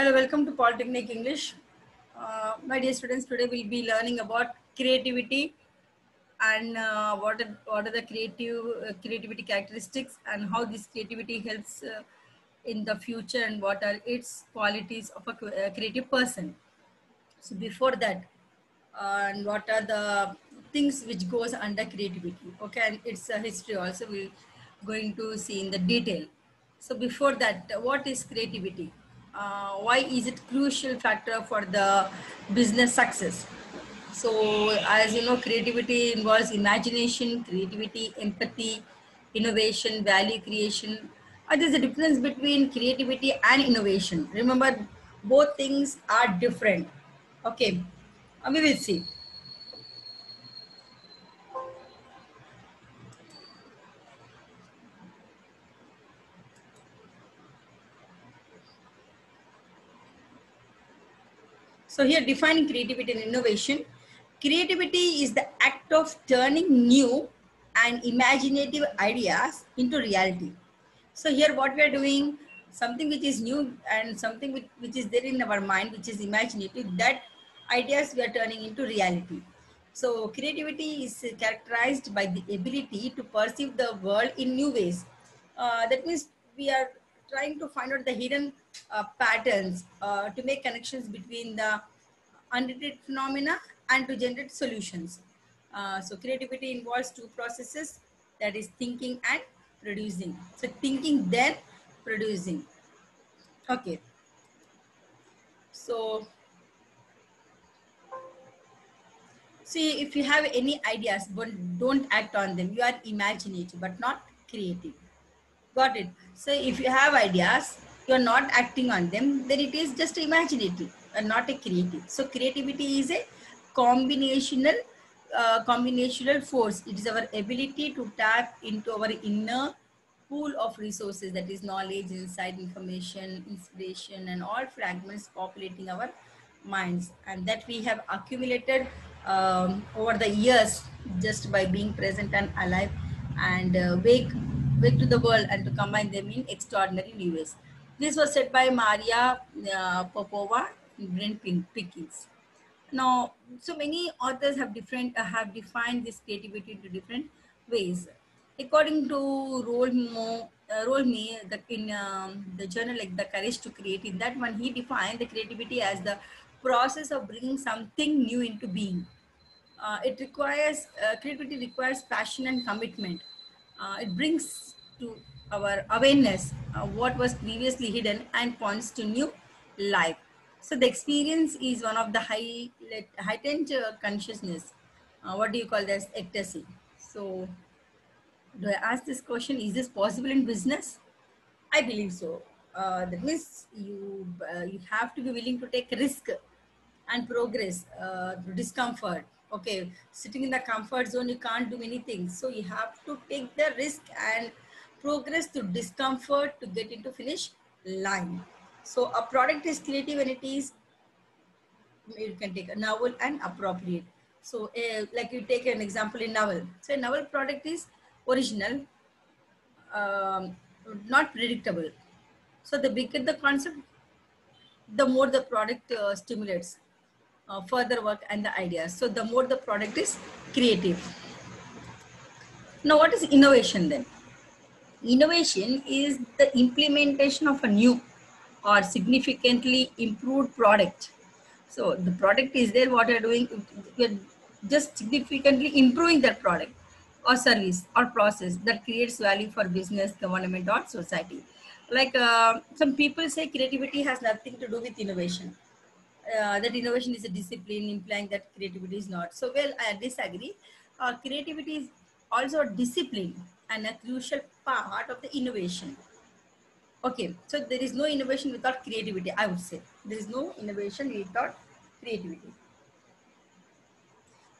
Hello, welcome to Polytechnic English. My dear students, today we'll be learning about creativity and what are the creativity characteristics and how this creativity helps in the future and what are its qualities of a creative person. So before that, and what are the things which goes under creativity? Okay, and its history also we're going to see in the detail. So before that, what is creativity? Why is it crucial factor for the business success? So as you know, creativity involves imagination, creativity, empathy, innovation, value creation. There's a difference between creativity and innovation. Remember, both things are different. Okay, we will see. So here defining creativity and innovation. Creativity is the act of turning new and imaginative ideas into reality. So here what we are doing, something which is new and something which is there in our mind, which is imaginative, that ideas we are turning into reality. So creativity is characterized by the ability to perceive the world in new ways. That means we are trying to find out the hidden patterns to make connections between the unrelated phenomena and to generate solutions. So creativity involves two processes, that is thinking and producing. So thinking then producing. Okay. So see, if you have any ideas, but don't act on them. You are imaginative, but not creative. Got it. So if you have ideas, you are not acting on them, then it is just imaginative and not a creative. So creativity is a combinational combinational force. It is our ability to tap into our inner pool of resources, that is knowledge, insight, information, inspiration, and all fragments populating our minds, and that we have accumulated over the years just by being present and alive and wake to the world and to combine them in extraordinary new ways. This was said by Maria Popova and Brent Pickens. Now, so many authors have defined this creativity into different ways. According to Rolme, in the journal like The Courage to Create, in that one he defined the creativity as the process of bringing something new into being. Creativity requires passion and commitment. It brings to our awareness what was previously hidden and points to new life. So the experience is one of the heightened consciousness. What do you call this? Ecstasy. So do I ask this question? Is this possible in business? I believe so. That means you have to be willing to take risk and progress through discomfort. Okay, sitting in the comfort zone, you can't do many things. So you have to take the risk and progress through discomfort to get into finish line. So a product is creative when it is, you can take a novel and appropriate. So like you take an example in novel. So a novel product is original, um, not predictable. So the bigger the concept, the more the product stimulates further work and the ideas. So the more the product is creative. Now, what is innovation then? Innovation is the implementation of a new or significantly improved product. So the product is there, what you're doing, you're just significantly improving that product or service or process that creates value for business, government, or society. Like some people say creativity has nothing to do with innovation. That innovation is a discipline, implying that creativity is not. So, well, I disagree. Creativity is also a discipline and a crucial part of the innovation. Okay, so there is no innovation without creativity, I would say. There is no innovation without creativity.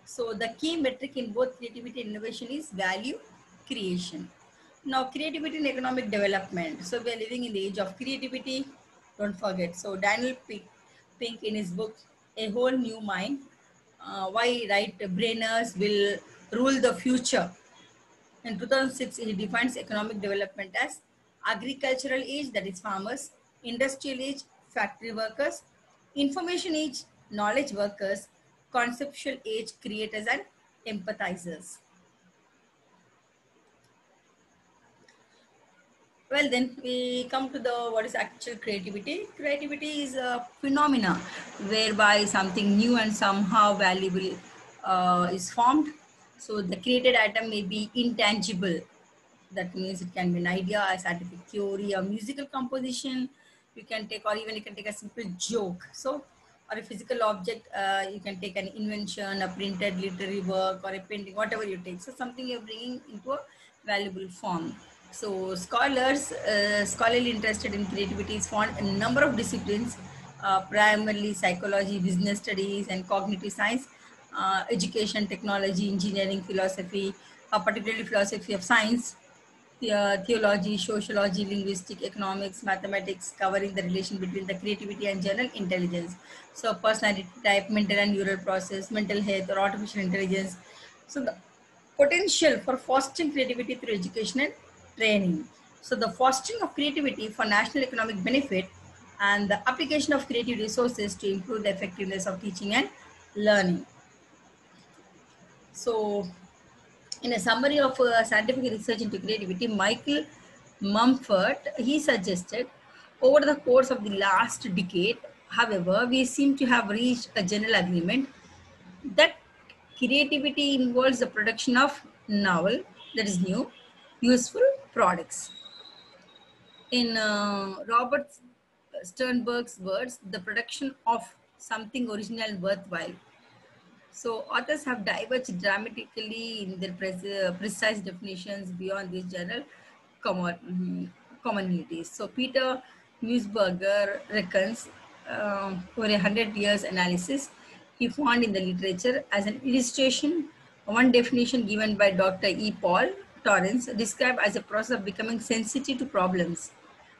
So the key metric in both creativity and innovation is value creation. Now, creativity and economic development. So we are living in the age of creativity. Don't forget. So Daniel Pink in his book, A Whole New Mind, why right brainers will rule the future. In 2006, he defines economic development as agricultural age, that is farmers, industrial age, factory workers, information age knowledge workers, conceptual age creators and empathizers. Well, then we come to the what is actual creativity. Creativity is a phenomena whereby something new and somehow valuable is formed. So the created item may be intangible. That means it can be an idea, a scientific theory, a musical composition. You can take, or even you can take a simple joke. So, or a physical object. You can take an invention, a printed literary work, or a painting, whatever you take. So something you're bringing into a valuable form. So scholarly interested in creativity is found in a number of disciplines, primarily psychology, business studies, and cognitive science, education, technology, engineering, philosophy, particularly philosophy of science, theology, sociology, linguistics, economics, mathematics, covering the relation between the creativity and general intelligence. So personality type, mental and neural process, mental health, or artificial intelligence. So the potential for fostering creativity through education and training. So the fostering of creativity for national economic benefit and the application of creative resources to improve the effectiveness of teaching and learning. So in a summary of scientific research into creativity, Michael Mumford, he suggested over the course of the last decade, however, we seem to have reached a general agreement that creativity involves the production of novel, that is new, useful products. In Robert Sternberg's words, the production of something original and worthwhile. So authors have diverged dramatically in their precise definitions beyond these general commonalities. So Peter Muesberger reckons over 100 years analysis he found in the literature as an illustration one definition given by Dr. E. Paul Torrance described as a process of becoming sensitive to problems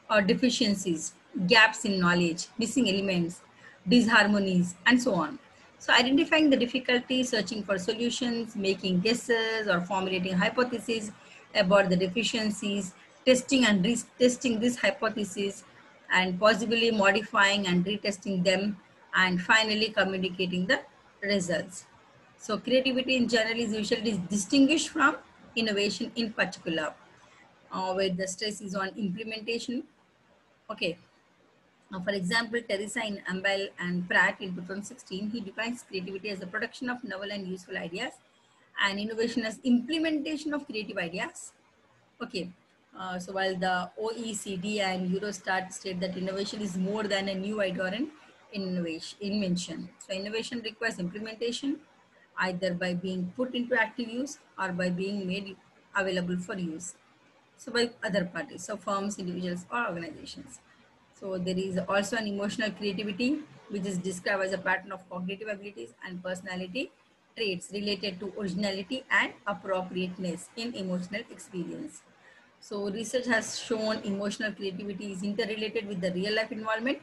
or deficiencies, gaps in knowledge, missing elements, disharmonies, and so on. So, identifying the difficulties, searching for solutions, making guesses, or formulating hypotheses about the deficiencies, testing and retesting these hypotheses, and possibly modifying and retesting them, and finally communicating the results. So, creativity in general is usually distinguished from innovation in particular, where the stress is on implementation. Okay. For example, Teresa in Ambel and Pratt in 2016, he defines creativity as the production of novel and useful ideas and innovation as implementation of creative ideas. Okay. So while the OECD and Eurostat state that innovation is more than a new idea or an invention. So innovation requires implementation either by being put into active use or by being made available for use. So by other parties, so firms, individuals, or organizations. So there is also an emotional creativity, which is described as a pattern of cognitive abilities and personality traits related to originality and appropriateness in emotional experience. So research has shown emotional creativity is interrelated with the real life involvement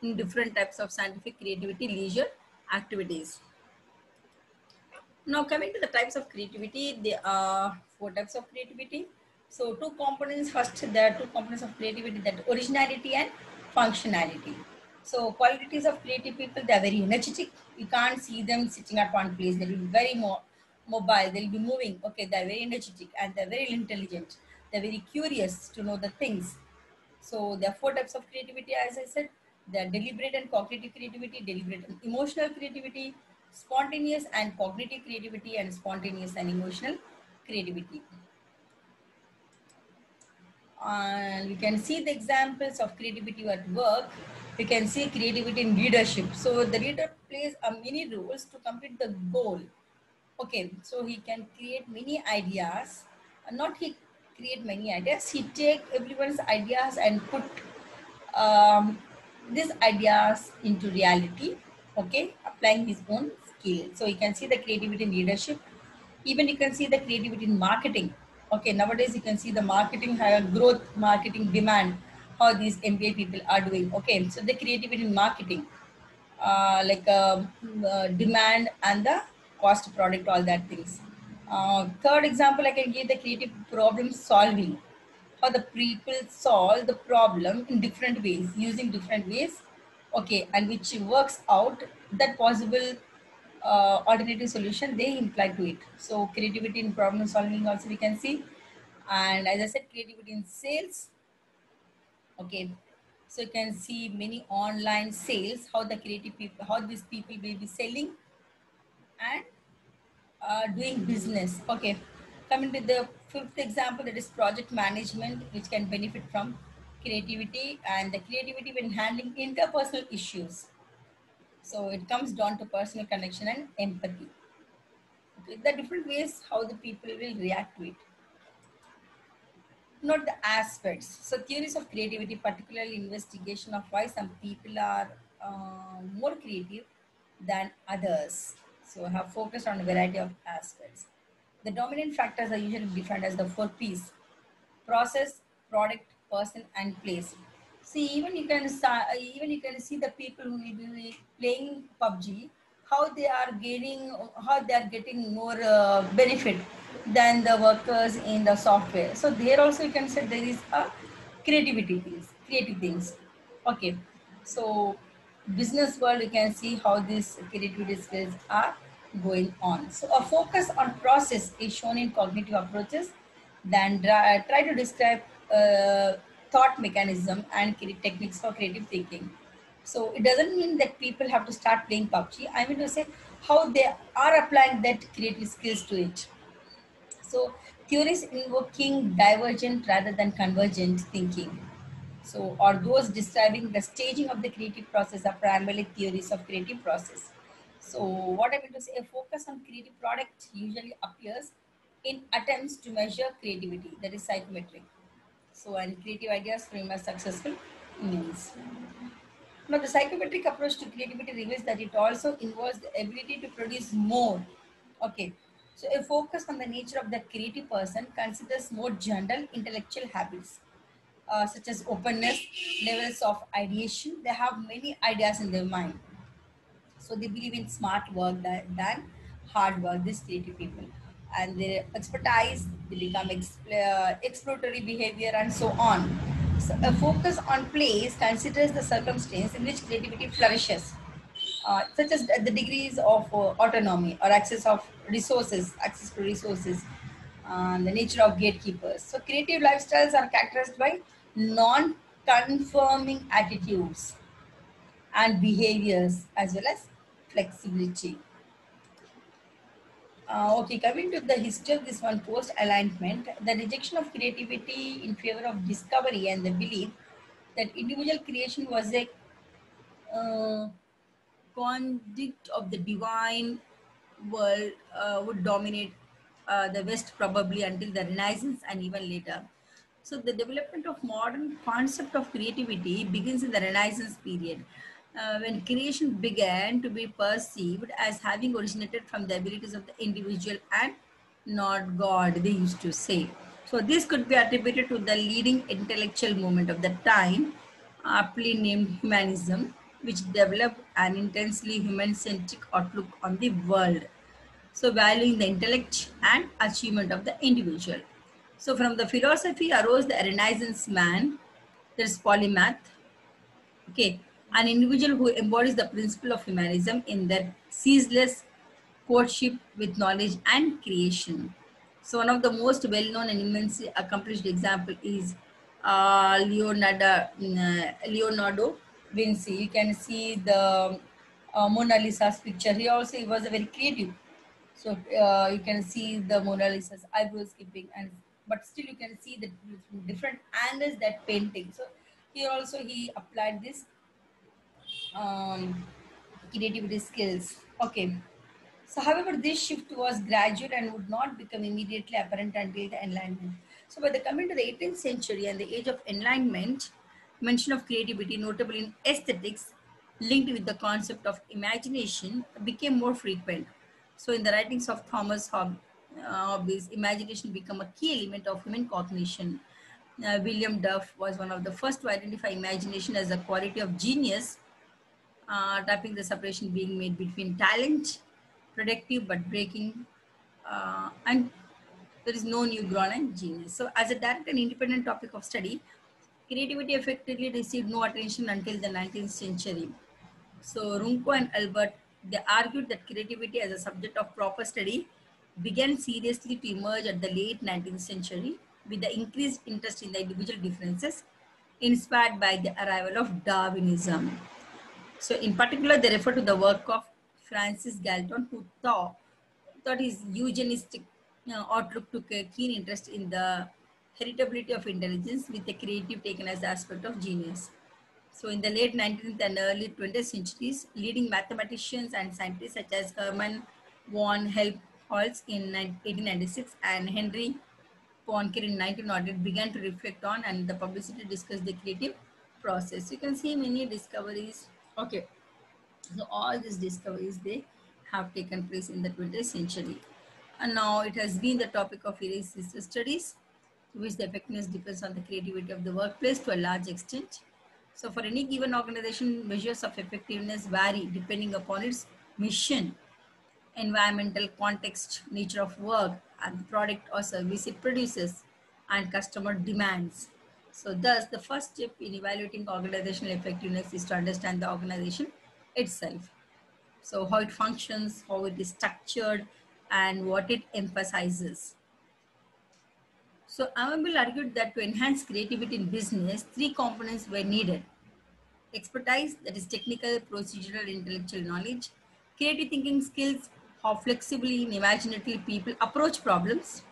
in different types of scientific creativity, leisure activities. Now coming to the types of creativity, there are four types of creativity. So two components, first there are two components of creativity, that originality and functionality. So qualities of creative people, they are very energetic. You can't see them sitting at one place. They will be very mobile, they'll be moving. Okay, they're very energetic and they're very intelligent. They're very curious to know the things. So there are four types of creativity, as I said. There are deliberate and cognitive creativity, deliberate and emotional creativity, spontaneous and cognitive creativity, and spontaneous and emotional creativity. And we can see the examples of creativity at work. We can see creativity in leadership. So the leader plays a many roles to complete the goal. Okay, so he can create many ideas. Not he create many ideas. He take everyone's ideas and put these ideas into reality. Okay, applying his own skill. So you can see the creativity in leadership. Even you can see the creativity in marketing. Okay, nowadays you can see the marketing, growth, marketing demand, how these MBA people are doing. Okay, so the creativity in marketing, demand and the cost product, all that things. Third example, I can give the creative problem solving. How the people solve the problem in different ways, using different ways, okay, and which works out that possible alternative solution they imply to it. So creativity in problem solving also we can see, and as I said, creativity in sales. Okay, so you can see many online sales, how the creative people, how these people will be selling and doing business. Okay, coming to the fifth example, that is project management, which can benefit from creativity, and the creativity when handling interpersonal issues. So it comes down to personal connection and empathy. Okay, the different ways how the people will react to it, not the aspects. So theories of creativity, particularly investigation of why some people are more creative than others. So have focused on a variety of aspects. The dominant factors are usually defined as the four P's: process, product, person, and place. See, even you can see the people who will be playing PUBG, how they are gaining, how they are getting more benefit than the workers in the software. So there also you can say there is a creative things. Okay, so business world you can see how these creativity skills are going on. So a focus on process is shown in cognitive approaches, then try to describe thought mechanism and techniques for creative thinking. So it doesn't mean that people have to start playing PUBG. I mean to say how they are applying that creative skills to it. So theories invoking divergent rather than convergent thinking. So, or those describing the staging of the creative process are primarily theories of creative process. So, what I mean to say, a focus on creative product usually appears in attempts to measure creativity, that is psychometric. So, and creative ideas frame as successful means. Now, the psychometric approach to creativity reveals that it also involves the ability to produce more. Okay. So, a focus on the nature of the creative person considers more general intellectual habits, such as openness, levels of ideation. They have many ideas in their mind. So they believe in smart work than hard work, these creative people. And their expertise, they become exploratory behavior and so on. So a focus on place considers the circumstance in which creativity flourishes, such as the degrees of autonomy or access to resources, the nature of gatekeepers. So creative lifestyles are characterized by non-conforming attitudes and behaviors as well as flexibility. Okay, coming to the history of this one, post alignment, the rejection of creativity in favor of discovery and the belief that individual creation was a uh, conduct of the divine world would dominate the West probably until the Renaissance and even later. So the development of modern concept of creativity begins in the Renaissance period, when creation began to be perceived as having originated from the abilities of the individual and not God, they used to say. So this could be attributed to the leading intellectual movement of the time, aptly named humanism, which developed an intensely human-centric outlook on the world. So valuing the intellect and achievement of the individual. So from the philosophy arose the Renaissance man, there's polymath, okay, an individual who embodies the principle of humanism in their ceaseless courtship with knowledge and creation. So one of the most well-known and immensely accomplished example is Leonardo Vinci. You can see the Mona Lisa's picture. He was a very creative. So you can see the Mona Lisa's eyebrow skipping, and but still you can see the different angles that painting. So here also he applied this um, creativity skills. Okay. So, however, this shift was gradual and would not become immediately apparent until the Enlightenment. So, by the coming to the 18th century and the age of Enlightenment, mention of creativity, notably in aesthetics, linked with the concept of imagination, became more frequent. So, in the writings of Thomas Hobbes, imagination became a key element of human cognition. William Duff was one of the first to identify imagination as a quality of genius, tapping the separation being made between talent, productive but breaking, and there is no new grown and genius. So, as a direct and independent topic of study, creativity effectively received no attention until the 19th century. So Runco and Albert, they argued that creativity as a subject of proper study began seriously to emerge at the late 19th century with the increased interest in the individual differences inspired by the arrival of Darwinism. So in particular, they refer to the work of Francis Galton, who thought his eugenistic outlook took a keen interest in the heritability of intelligence with the creative taken as the aspect of genius. So in the late 19th and early 20th centuries, leading mathematicians and scientists such as Hermann von Helmholtz in 1896 and Henry Poincare in 1908 began to reflect on and the publicity discussed the creative process. You can see many discoveries. Okay, so all these discoveries, they have taken place in the 20th century. And now it has been the topic of various research studies, to which the effectiveness depends on the creativity of the workplace to a large extent. So for any given organization, measures of effectiveness vary depending upon its mission, environmental context, nature of work, and the product or service it produces, and customer demands. So thus, the first step in evaluating organizational effectiveness is to understand the organization itself. So how it functions, how it is structured, and what it emphasizes. So Amable argued that to enhance creativity in business, three components were needed: expertise, that is technical, procedural, intellectual knowledge; creative thinking skills, how flexibly and imaginatively people approach problems,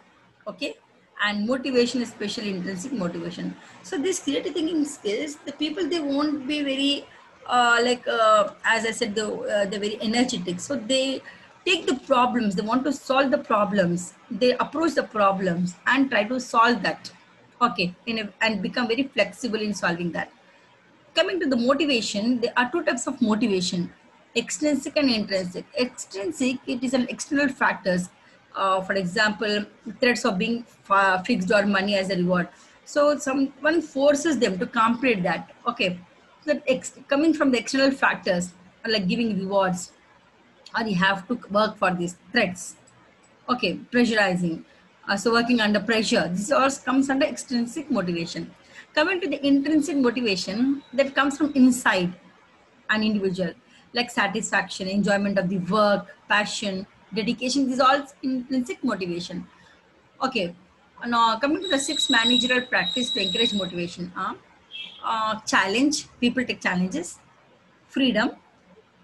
okay, and motivation, especially intrinsic motivation. So these creative thinking skills, the people, they won't be very as I said, they're very energetic. So they take the problems, they want to solve the problems, they approach the problems and try to solve that, okay, and become very flexible in solving that. Coming to the motivation, there are two types of motivation: extrinsic and intrinsic. Extrinsic, it is an external factors. For example, threats of being fixed or money as a reward. So someone forces them to complete that. Okay, so that coming from the external factors, like giving rewards, or you have to work for these threats. Okay, pressurizing. So working under pressure. This all comes under extrinsic motivation. Coming to the intrinsic motivation, that comes from inside an individual, like satisfaction, enjoyment of the work, passion, dedication. These all intrinsic motivation. Okay. Now coming to the sixth managerial practice to encourage motivation. Challenge. People take challenges. Freedom,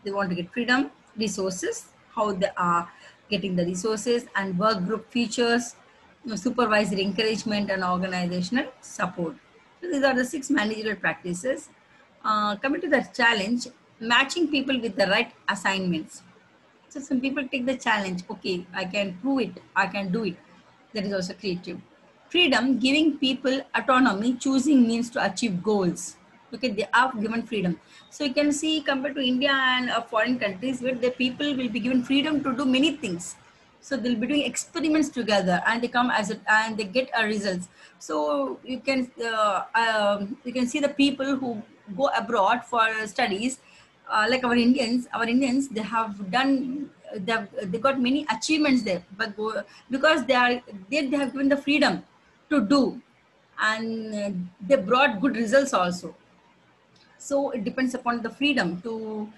they want to get freedom. Resources, how they are getting the resources, and work group features, supervisory encouragement, and organizational support. So these are the six managerial practices. Coming to the challenge, matching people with the right assignments. So some people take the challenge, okay, I can prove it, I can do it. That is also creative. Freedom, giving people autonomy, choosing means to achieve goals. Okay, they are given freedom. So you can see, compared to India and foreign countries, where the people will be given freedom to do many things. So they'll be doing experiments together, and they come as and they get a results. So you can see the people who go abroad for studies, like our Indians, they have done, they got many achievements there, but because they have given the freedom to do, and they brought good results also. So it depends upon the freedom to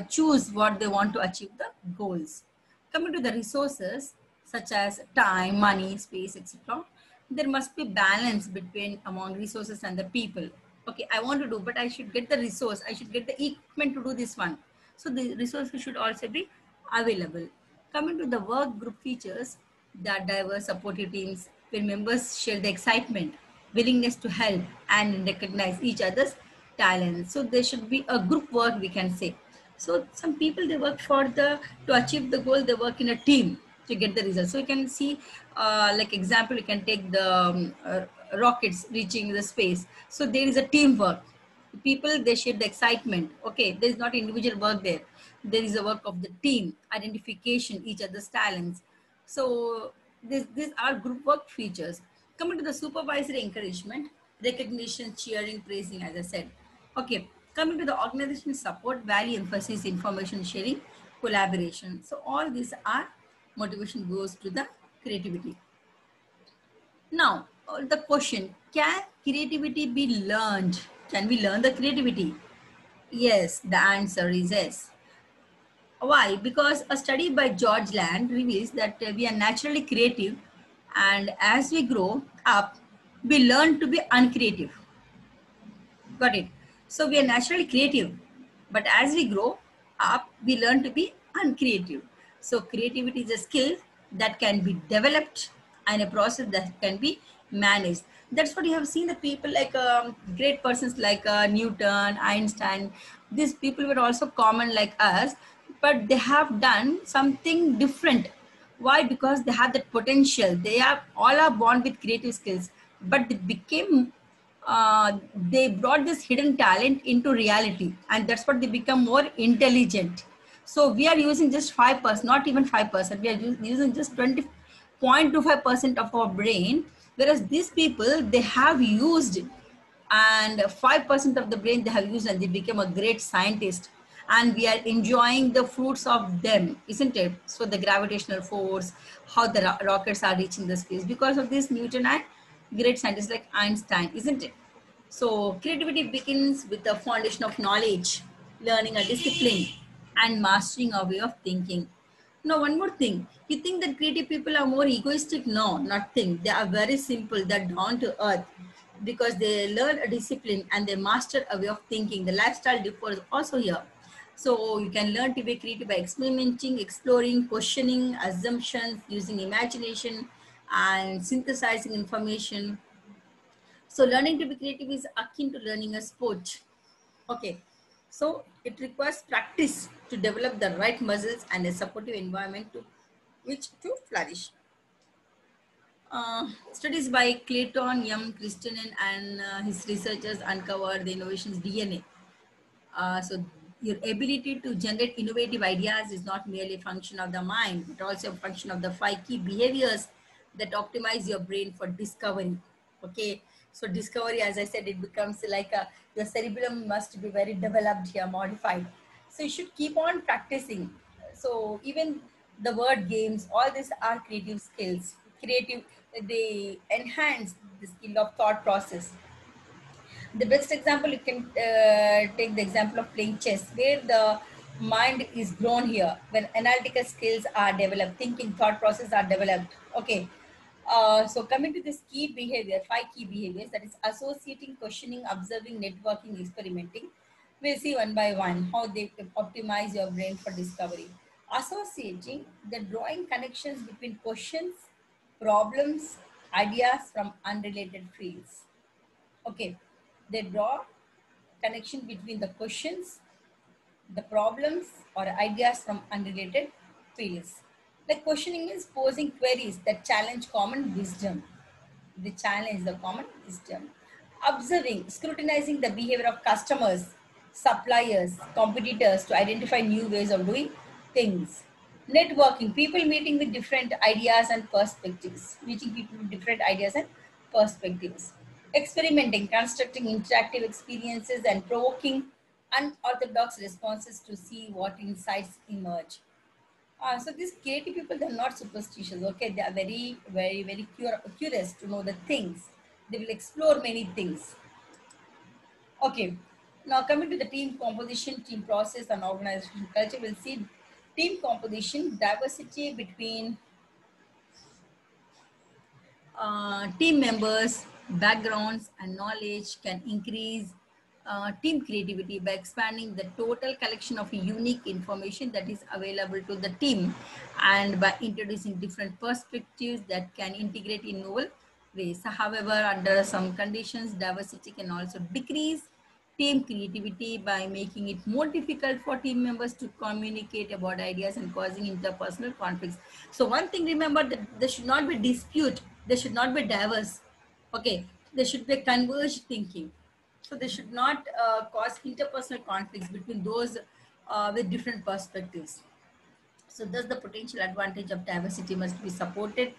choose what they want to achieve the goals. Coming to the resources such as time, money, space, etc., there must be balance between among resources and the people. Okay, I want to do, but I should get the resource, I should get the equipment to do this one. So the resources should also be available. Coming to the work group features, that diverse supportive teams where members share the excitement, willingness to help, and recognize each other's talents. So there should be a group work, we can say. So some people, they work for to achieve the goal, they work in a team to get the result. So you can see, like example, you can take the rockets reaching the space. So there is a teamwork. People, they share the excitement. Okay, there is not individual work there. There is a work of the team, identification, each other's talents. So these are group work features. Coming to the supervisory encouragement, recognition, cheering, praising, as I said. Okay, coming to the organization support, value, emphasis, information sharing, collaboration. So all these are motivation goes to the creativity. Now, the question, can creativity be learned? Can we learn the creativity? Yes, the answer is yes. Why? Because a study by George Land reveals that we are naturally creative, and as we grow up, we learn to be uncreative. Got it? So we are naturally creative, but as we grow up, we learn to be uncreative. So creativity is a skill that can be developed and a process that can be managed. That's what you have seen the people like great persons like Newton, Einstein. These people were also common like us, but they have done something different. Why? Because they have that potential. They are all are born with creative skills, but they became they brought this hidden talent into reality, and that's what they become more intelligent. So we are using just 5%, not even 5%. We are using just 20.25% of our brain, whereas these people they have used, and 5% of the brain they have used, and they become a great scientist. And we are enjoying the fruits of them, isn't it? So the gravitational force, how the rockets are reaching the space because of this Newton and great scientists like Einstein, isn't it? So creativity begins with the foundation of knowledge, learning a discipline, and mastering a way of thinking. Now, one more thing. You think that creative people are more egoistic? No, nothing. They are very simple. They're down to earth because they learn a discipline and they master a way of thinking. The lifestyle differs also here. So you can learn to be creative by experimenting, exploring, questioning assumptions, using imagination, and synthesizing information. So learning to be creative is akin to learning a sport. Okay. So it requires practice to develop the right muscles and a supportive environment to which to flourish. Studies by Clayton M. Christenen and his researchers uncovered the innovation's DNA. So your ability to generate innovative ideas is not merely a function of the mind, but also a function of the 5 key behaviors that optimize your brain for discovery. Okay. So discovery, as I said, it becomes like your cerebellum must be very developed here, modified. So you should keep on practicing. So even the word games, all these are creative skills. Creative, they enhance the skill of thought process. The best example you can take the example of playing chess, where the mind is grown here, when analytical skills are developed, thinking thought process are developed. Okay. So coming to this key behavior, 5 key behaviors, that is associating, questioning, observing, networking, experimenting. We'll see one by one how they optimize your brain for discovery. Associating, the drawing connections between questions, problems, ideas from unrelated fields. Okay, they draw connection between the questions, the problems, or ideas from unrelated fields. Like questioning is posing queries that challenge common wisdom. They challenge the common wisdom. Observing, scrutinizing the behavior of customers, suppliers, competitors to identify new ways of doing things. Networking, people meeting with different ideas and perspectives, meeting people with different ideas and perspectives. Experimenting, constructing interactive experiences and provoking unorthodox responses to see what insights emerge. So these creative people, they're not superstitious. Okay, they are very, very, very curious to know the things. They will explore many things. Okay, now coming to the team composition, team process, and organization culture, we'll see team composition, diversity between team members, backgrounds, and knowledge can increase team creativity by expanding the total collection of unique information that is available to the team, and by introducing different perspectives that can integrate in novel ways. However, under some conditions, diversity can also decrease team creativity by making it more difficult for team members to communicate about ideas and causing interpersonal conflicts. So one thing, remember that there should not be dispute, there should not be diverse. Okay, there should be converged thinking. So they should not cause interpersonal conflicts between those with different perspectives. So thus the potential advantage of diversity must be supported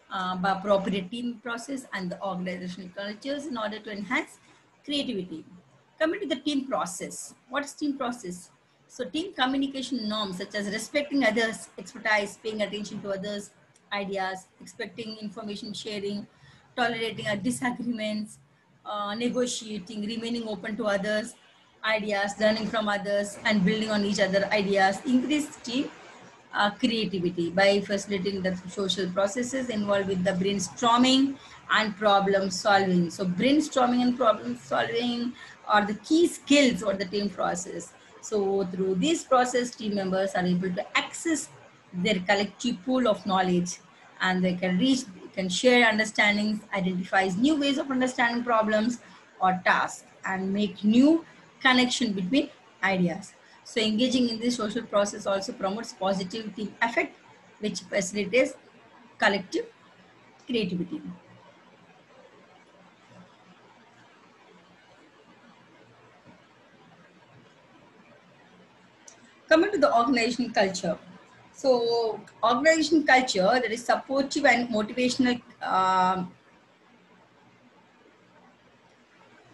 by appropriate team process and the organizational cultures in order to enhance creativity. Coming to the team process. What is team process? So team communication norms such as respecting others' expertise, paying attention to others' ideas, expecting information sharing, tolerating disagreements, negotiating, remaining open to others' ideas, learning from others, and building on each other ideas increase team creativity by facilitating the social processes involved with the brainstorming and problem solving. So brainstorming and problem solving are the key skills for the team process. So through this process, team members are able to access their collective pool of knowledge, and they can can share understandings, identifies new ways of understanding problems or tasks, and make new connection between ideas. So engaging in this social process also promotes positive team effect, which facilitates collective creativity. Coming to the organization culture. So organization culture that is supportive and motivational,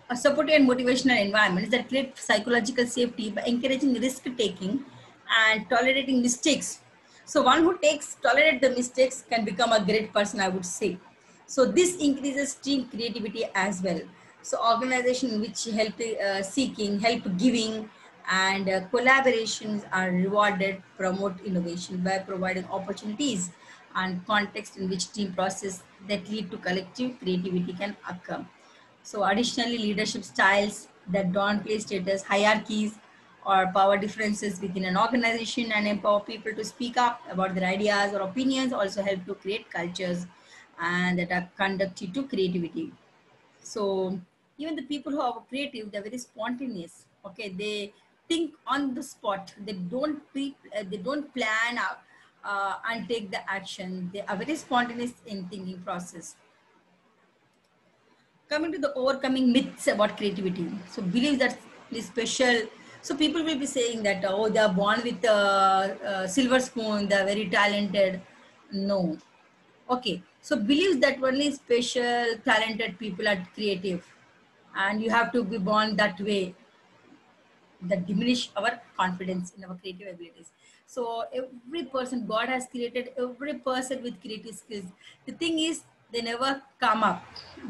a supportive and motivational environments that create psychological safety by encouraging risk taking and tolerating mistakes. So one who tolerate the mistakes can become a great person, I would say. So this increases team creativity as well. So organization which help seeking, help giving, and collaborations are rewarded, promote innovation by providing opportunities and context in which team process that lead to collective creativity can occur. So additionally, leadership styles that don't play status, hierarchies, or power differences within an organization and empower people to speak up about their ideas or opinions also help to create cultures and that are conducive to creativity. So even the people who are creative, they're very spontaneous. Okay, they think on the spot. They don't plan out and take the action. They are very spontaneous in thinking process. Coming to the overcoming myths about creativity. So believe that is special. So people will be saying that, oh, they are born with a silver spoon, they are very talented. No. Okay. So believes that only special talented people are creative and you have to be born that way, that diminish our confidence in our creative abilities. So every person, God has created every person with creative skills. The thing is, they never come up.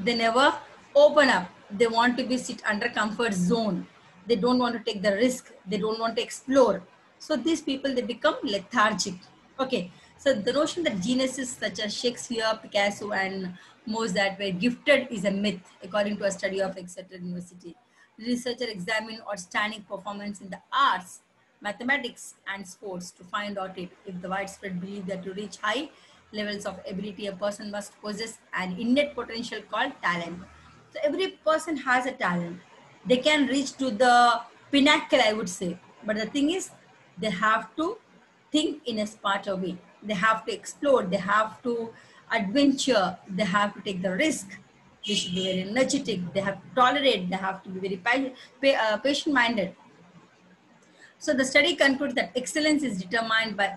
They never open up. They want to be sit under comfort zone. They don't want to take the risk. They don't want to explore. So these people, they become lethargic. Okay. So the notion that geniuses such as Shakespeare, Picasso, and Mozart were gifted is a myth, according to a study of Exeter University. Researchers examine outstanding performance in the arts, mathematics, and sports to find out if the widespread belief that to reach high levels of ability, a person must possess an innate potential called talent. So every person has a talent. They can reach to the pinnacle, I would say. But the thing is, they have to think in a smarter way. They have to explore. They have to adventure. They have to take the risk. They should be very energetic. They have to tolerate. They have to be very patient-minded. So the study concludes that excellence is determined by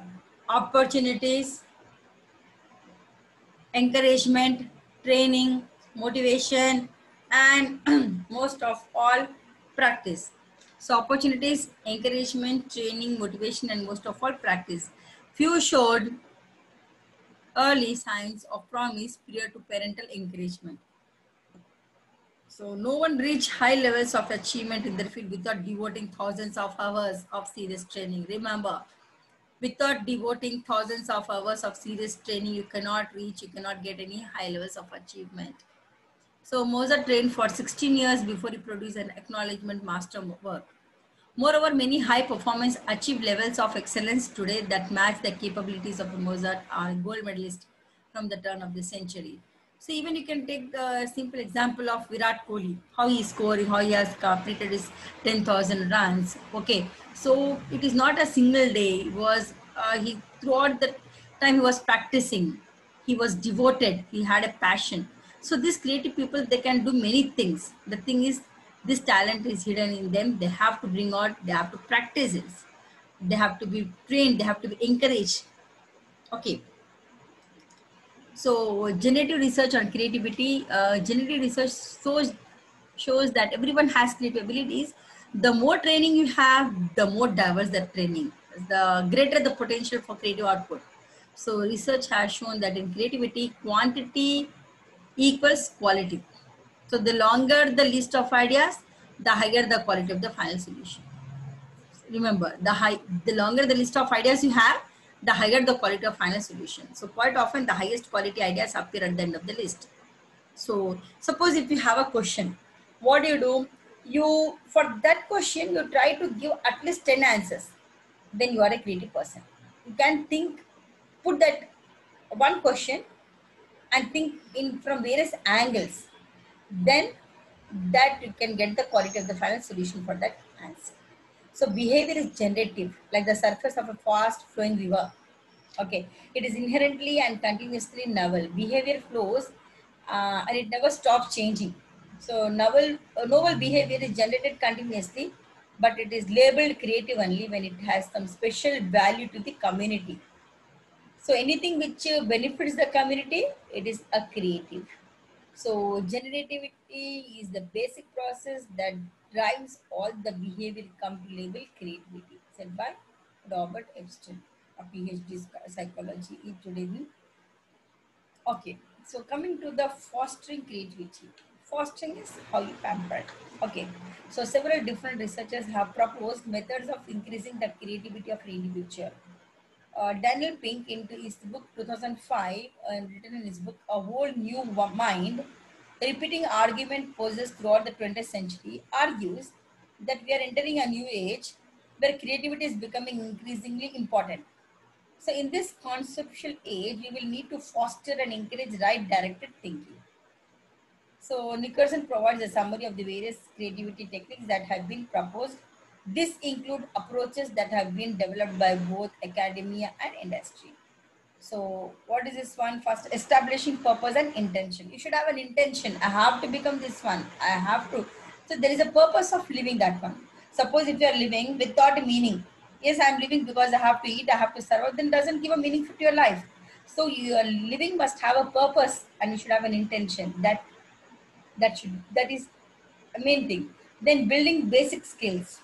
opportunities, encouragement, training, motivation, and most of all, practice. So opportunities, encouragement, training, motivation, and most of all, practice. Few showed early signs of promise prior to parental encouragement. So no one reached high levels of achievement in their field without devoting thousands of hours of serious training. Remember, without devoting thousands of hours of serious training, you cannot get any high levels of achievement. So Mozart trained for 16 years before he produced an acknowledgement master work. Moreover, many high performance achieve levels of excellence today that match the capabilities of Mozart or gold medalist from the turn of the century. So even you can take the simple example of Virat Kohli, how he is scoring, how he has completed his 10,000 runs. Okay, so it is not a single day. It was he throughout the time he was practicing. He was devoted. He had a passion. So these creative people, they can do many things. The thing is, this talent is hidden in them. They have to bring out, they have to practice it. They have to be trained, they have to be encouraged. Okay. So generative research on creativity, generative research shows that everyone has creative abilities. The more training you have, the more diverse the training, the greater the potential for creative output. So research has shown that in creativity, quantity equals quality. So the longer the list of ideas, the higher the quality of the final solution. Remember, the longer the list of ideas you have, the higher the quality of final solution. So quite often the highest quality ideas appear at the end of the list. So suppose if you have a question, what do? You, for that question, you try to give at least 10 answers. Then you are a creative person. You can think, put that one question and think in from various angles. Then that you can get the quality of the final solution for that answer. So behavior is generative, like the surface of a fast flowing river. Okay, it is inherently and continuously novel. Behavior flows and it never stops changing. So novel behavior is generated continuously, but it is labeled creative only when it has some special value to the community. So anything which benefits the community, it is a creative. So generativity is the basic process that drives all the behavior come to label creativity, said by Robert Epstein, a PhD psychology today. Okay, so coming to the fostering creativity. Fostering is how you pamper it. Okay, so several different researchers have proposed methods of increasing the creativity of an individual. Daniel Pink, into his book 2005, and written in his book A Whole New Mind, repeating argument poses throughout the 20th century, argues that we are entering a new age where creativity is becoming increasingly important. So in this conceptual age, we will need to foster and encourage right-directed thinking. So Nickerson provides a summary of the various creativity techniques that have been proposed. This include approaches that have been developed by both academia and industry. So what is this one? First, establishing purpose and intention. You should have an intention. I have to become this one. I have to. So there is a purpose of living that one. Suppose if you are living without a meaning, yes, I am living because I have to eat, I have to survive, then doesn't give a meaning to your life. So your living must have a purpose and you should have an intention. That is a main thing. Then building basic skills.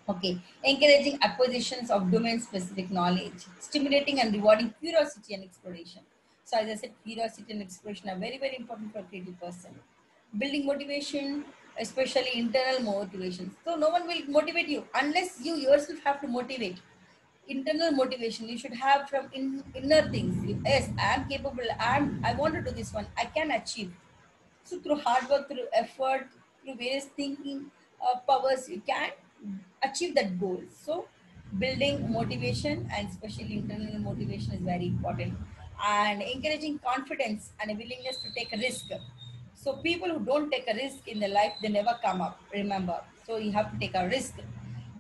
Okay, encouraging acquisitions of domain-specific knowledge, stimulating and rewarding curiosity and exploration. So as I said, curiosity and exploration are very, very important for a creative person. Building motivation, especially internal motivation. So no one will motivate you unless you yourself have to motivate. Internal motivation you should have from inner things. Yes, I am capable. I want to do this one. I can achieve. So through hard work, through effort, through various thinking powers, you can achieve that goal. So building motivation and especially internal motivation is very important. And encouraging confidence and a willingness to take a risk. So people who don't take a risk in their life, they never come up, remember. So you have to take a risk.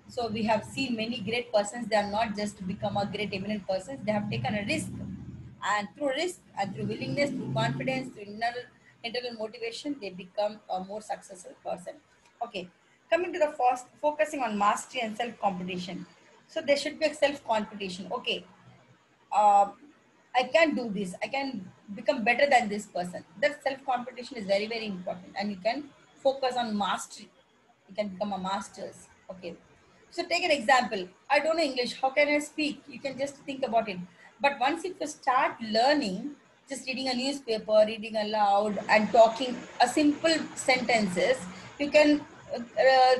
So we have seen many great persons, they are not just become a great eminent persons, they have taken a risk. And through risk and through willingness, through confidence, through internal motivation, they become a more successful person. Okay, coming to the first, focusing on mastery and self-competition. So there should be a self-competition. Okay, I can do this. I can become better than this person. That self-competition is very, very important. And you can focus on mastery. You can become a master's. Okay. So take an example. I don't know English. How can I speak? You can just think about it. But once if you start learning, just reading a newspaper, reading aloud and talking a simple sentences, you can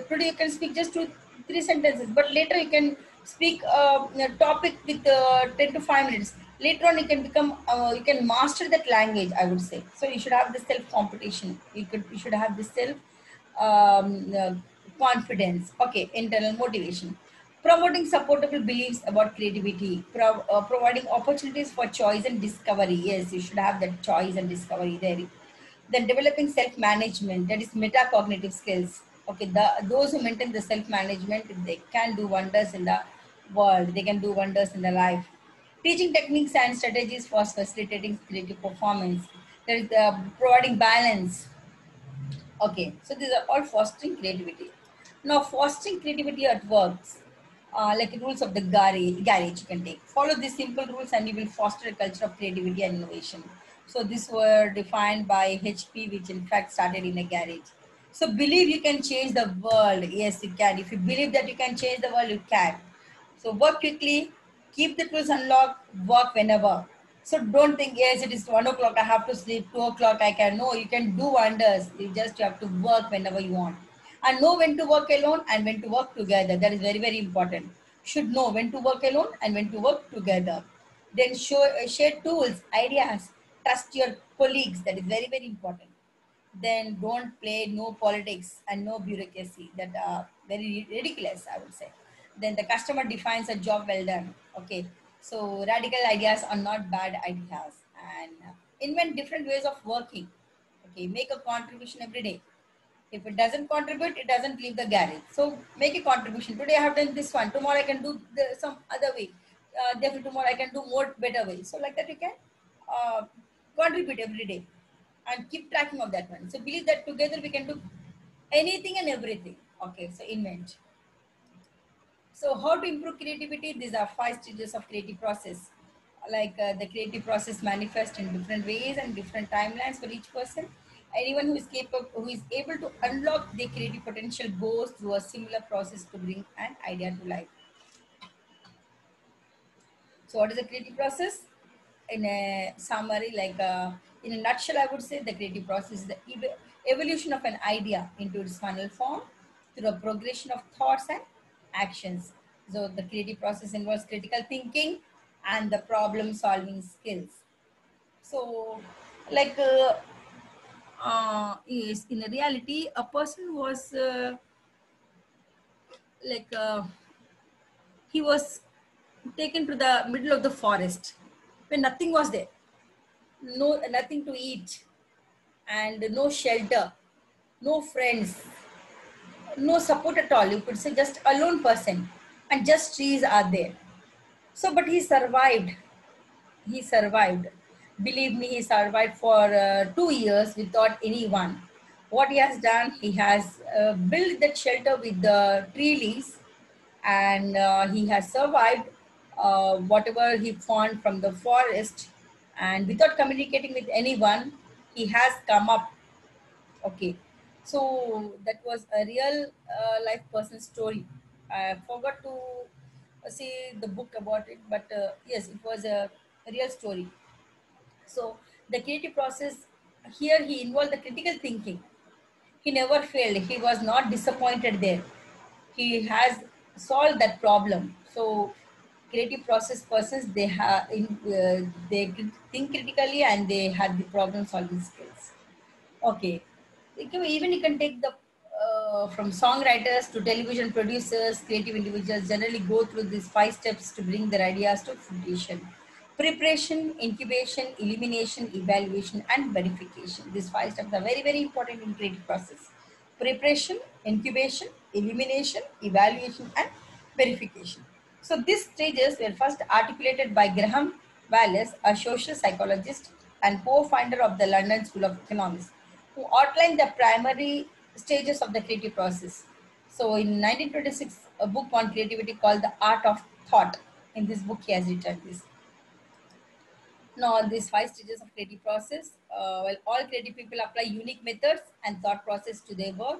today you can speak just 2-3 sentences, but later you can speak a topic with 10 to 5 minutes. Later on, you can become, you can master that language, I would say. So you should have the self competition. You should have the self confidence. Okay, internal motivation. Promoting supportable beliefs about creativity, providing opportunities for choice and discovery. Yes, you should have that choice and discovery there. Then developing self-management, that is metacognitive skills. Okay, those who maintain the self-management, they can do wonders in the world. They can do wonders in the life. Teaching techniques and strategies for facilitating creative performance. There is providing balance. Okay, so these are all fostering creativity. Now, fostering creativity at works, like rules of the garage you can take. Follow these simple rules and you will foster a culture of creativity and innovation. So these were defined by HP, which in fact started in a garage. So believe you can change the world. Yes, you can. If you believe that you can change the world, you can. So work quickly, keep the tools unlocked, work whenever. So don't think, yes, it is 1 o'clock, I have to sleep, 2 o'clock, I can. No, you can do wonders. You just have to work whenever you want. And know when to work alone and when to work together. That is very, very important. Should know when to work alone and when to work together. Then share tools, ideas, trust your colleagues. That is very, very important. Then don't play no politics and no bureaucracy. That are very ridiculous, I would say. Then the customer defines a job well done. Okay. So radical ideas are not bad ideas. And invent different ways of working. Okay. Make a contribution every day. If it doesn't contribute, it doesn't leave the garage. So make a contribution. Today I have done this one. Tomorrow I can do some other way. Therefore tomorrow I can do more better way. So like that you can uh, contribute every day and keep tracking of that one. So believe that together we can do anything and everything. Okay, so invent. So how to improve creativity? These are 5 stages of creative process. Like the creative process manifests in different ways and different timelines for each person. Anyone who is capable, who is able to unlock their creative potential goes through a similar process to bring an idea to life. So what is the creative process? In a summary, like in a nutshell, I would say the creative process is the evolution of an idea into its final form through a progression of thoughts and actions. So the creative process involves critical thinking and the problem solving skills. So like is in reality, a person was like he was taken to the middle of the forest when nothing was there, nothing to eat and no shelter, no friends, no support at all. You could say just a lone person and just trees are there. So, but he survived. He survived. Believe me, he survived for 2 years without anyone. What he has done, he has built that shelter with the tree leaves and he has survived whatever he found from the forest and without communicating with anyone, he has come up. Okay, so that was a real life person story. I forgot to see the book about it, but yes, it was a real story. So the creative process here he involved the critical thinking. He never failed. He was not disappointed there. He has solved that problem. So creative process persons they have they think critically and they had the problem solving skills. Okay. Even you can take the from songwriters to television producers, creative individuals generally go through these 5 steps to bring their ideas to fruition. Preparation, incubation, elimination, evaluation, and verification. These 5 steps are very, very important in creative process. Preparation, incubation, elimination, evaluation, and verification. So these stages were first articulated by Graham Wallace, a social psychologist and co-founder of the London School of Economics, who outlined the primary stages of the creative process. So in 1926, a book on creativity called The Art of Thought. In this book, he has written this. Now, these 5 stages of creative process, while all creative people apply unique methods and thought process to their work,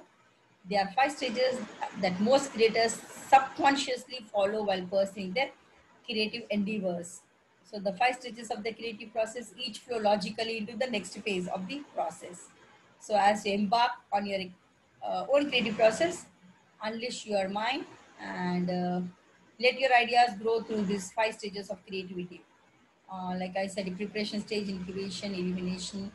there are 5 stages that most creators subconsciously follow while pursuing their creative endeavors. So the 5 stages of the creative process each flow logically into the next phase of the process. So as you embark on your own creative process, unleash your mind and let your ideas grow through these 5 stages of creativity. Like I said, the preparation stage, incubation, elimination,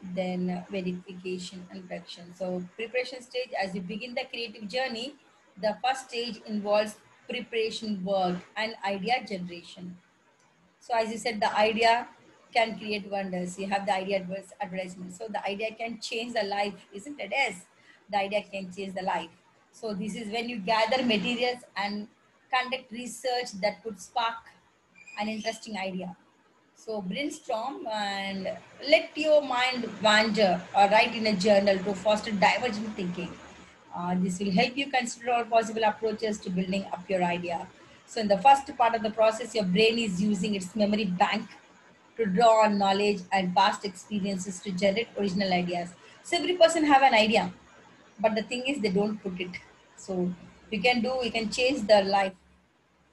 then verification and correction. So preparation stage, as you begin the creative journey, the first stage involves preparation work and idea generation. So as you said, the idea can create wonders. You have the idea advertisement. So the idea can change the life, isn't it? Yes, the idea can change the life. So this is when you gather materials and conduct research that could spark an interesting idea. So brainstorm and let your mind wander or write in a journal to foster divergent thinking. This will help you consider all possible approaches to building up your idea. So in the first part of the process, your brain is using its memory bank to draw on knowledge and past experiences to generate original ideas. So every person have an idea, but the thing is they don't put it. So we can change their life.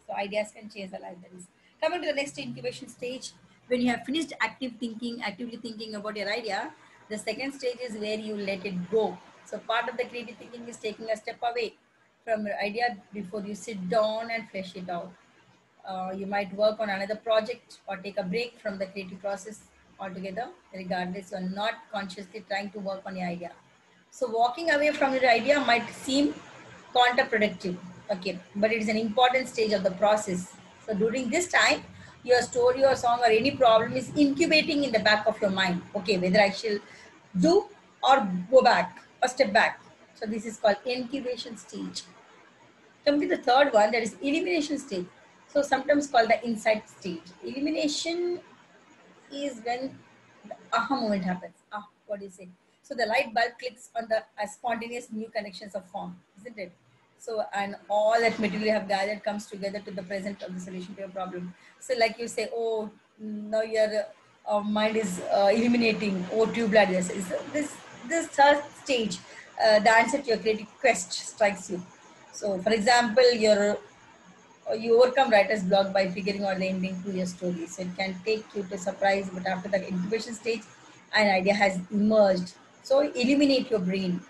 So ideas can change the life. That is coming to the next incubation stage. When you have finished actively thinking about your idea, the second stage is where you let it go. So part of the creative thinking is taking a step away from your idea before you sit down and flesh it out. You might work on another project or take a break from the creative process altogether. Regardless, you're not consciously trying to work on your idea. So walking away from your idea might seem counterproductive, okay, but it is an important stage of the process. So during this time, your story or song or any problem is incubating in the back of your mind. Okay, whether I shall do or go back or step back. So this is called incubation stage. Come to the third one, that is elimination stage. So sometimes called the insight stage. Elimination is when the aha moment happens. Ah, what do you say? So the light bulb clicks on the spontaneous new connections of form, isn't it? So, and all that material you have gathered comes together to the present of the solution to your problem. So like you say, oh, now your mind is eliminating, oh, tube blood. This third stage, the answer to your creative quest strikes you. So for example, you overcome writer's block by figuring out the ending to your story. So it can take you to surprise, but after the incubation stage, an idea has emerged. So eliminate your brain.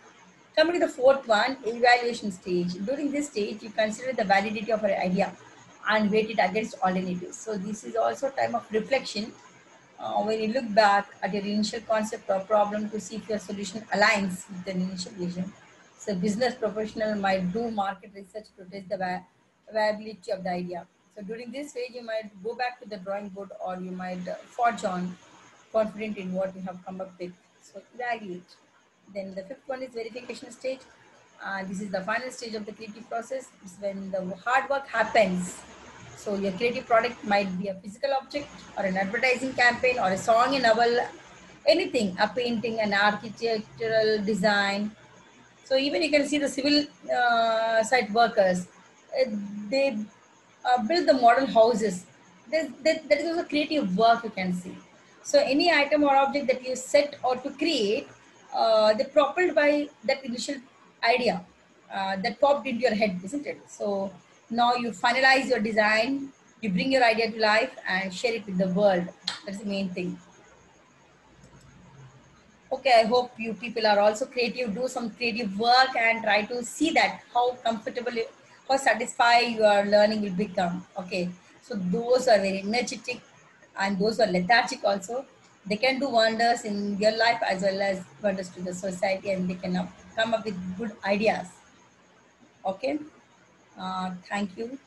Coming to the fourth one, evaluation stage. During this stage, you consider the validity of your idea and weight it against alternatives. So this is also a time of reflection when you look back at your initial concept or problem to see if your solution aligns with the initial vision. So business professional might do market research to test the viability of the idea. So during this phase, you might go back to the drawing board or you might forge on confident in what you have come up with. So evaluate. Then the fifth one is verification stage. This is the final stage of the creative process. It's when the hard work happens. So your creative product might be a physical object or an advertising campaign or a song, a novel, anything, a painting, an architectural design. So even you can see the civil site workers, they build the model houses. That is also creative work you can see. So any item or object that you set or to create, they're propelled by that initial idea that popped into your head, isn't it? So now you finalize your design, you bring your idea to life and share it with the world. That's the main thing. Okay, I hope you people are also creative, do some creative work and try to see that how comfortable, how satisfied your learning will become. Okay, so those are very energetic and those are lethargic also. They can do wonders in your life as well as wonders to the society and they can come up with good ideas. Okay, thank you.